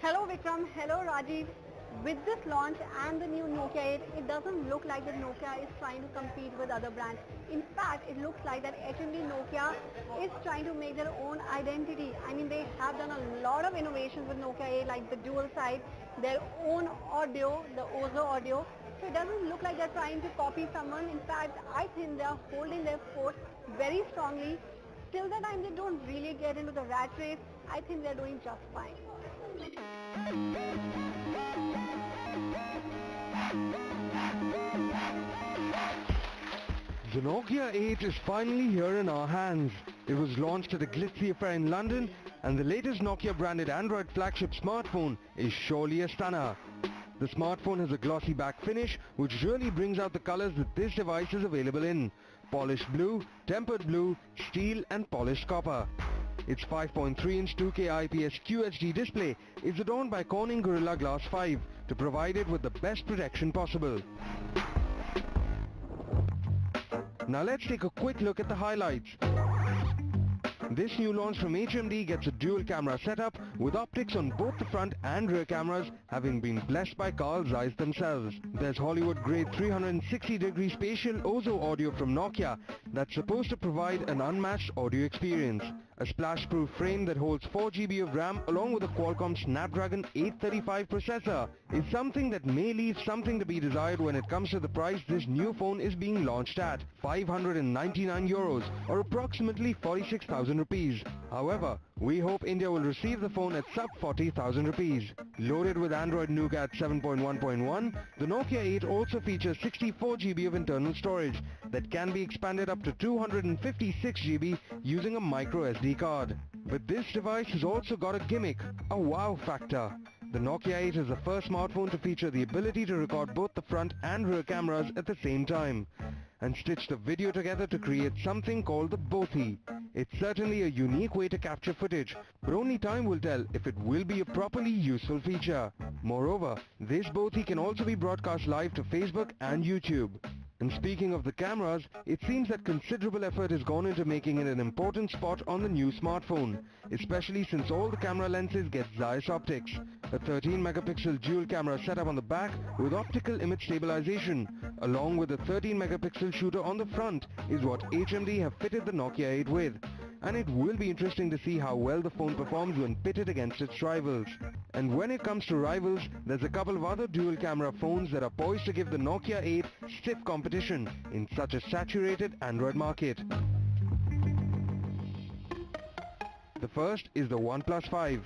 Hello Vikram, hello Rajiv. With this launch and the new Nokia 8, it doesn't look like that Nokia is trying to compete with other brands. In fact, it looks like that HMD Nokia is trying to make their own identity. I mean, they have done a lot of innovations with Nokia 8, like the dual side, their own audio, the Ozo audio. So it doesn't look like they're trying to copy someone. In fact, I think they're holding their fort very strongly. Till the time they don't really get into the rat race, I think they're doing just fine. The Nokia 8 is finally here in our hands. It was launched at a glitzy affair in London, and the latest Nokia branded Android flagship smartphone is surely a stunner. The smartphone has a glossy back finish which really brings out the colors that this device is available in: polished blue, tempered blue, steel and polished copper. Its 5.3-inch 2K IPS QHD display is adorned by Corning Gorilla Glass 5 to provide it with the best protection possible. Now let's take a quick look at the highlights. This new launch from HMD gets a dual camera setup with optics on both the front and rear cameras, having been blessed by Carl Zeiss themselves. There's Hollywood-grade 360-degree spatial Ozo audio from Nokia that's supposed to provide an unmatched audio experience. A splash-proof frame that holds 4 GB of RAM along with a Qualcomm Snapdragon 835 processor is something that may leave something to be desired when it comes to the price this new phone is being launched at, €599 or approximately 46,000 rupees. However, we hope India will receive the phone at sub 40,000 rupees. Loaded with Android Nougat 7.1.1, the Nokia 8 also features 64 GB of internal storage that can be expanded up to 256 GB using a micro SD card. But this device has also got a gimmick, a wow factor. The Nokia 8 is the first smartphone to feature the ability to record both the front and rear cameras at the same time and stitch the video together to create something called the Bothi. It's certainly a unique way to capture footage, but only time will tell if it will be a properly useful feature. Moreover, this Bothi can also be broadcast live to Facebook and YouTube. And speaking of the cameras, it seems that considerable effort has gone into making it an important spot on the new smartphone, especially since all the camera lenses get Zeiss optics. A 13-megapixel dual camera setup on the back with optical image stabilization, along with a 13-megapixel shooter on the front, is what HMD have fitted the Nokia 8 with. And it will be interesting to see how well the phone performs when pitted against its rivals. And when it comes to rivals, there's a couple of other dual camera phones that are poised to give the Nokia 8 stiff competition in such a saturated Android market. The first is the OnePlus 5.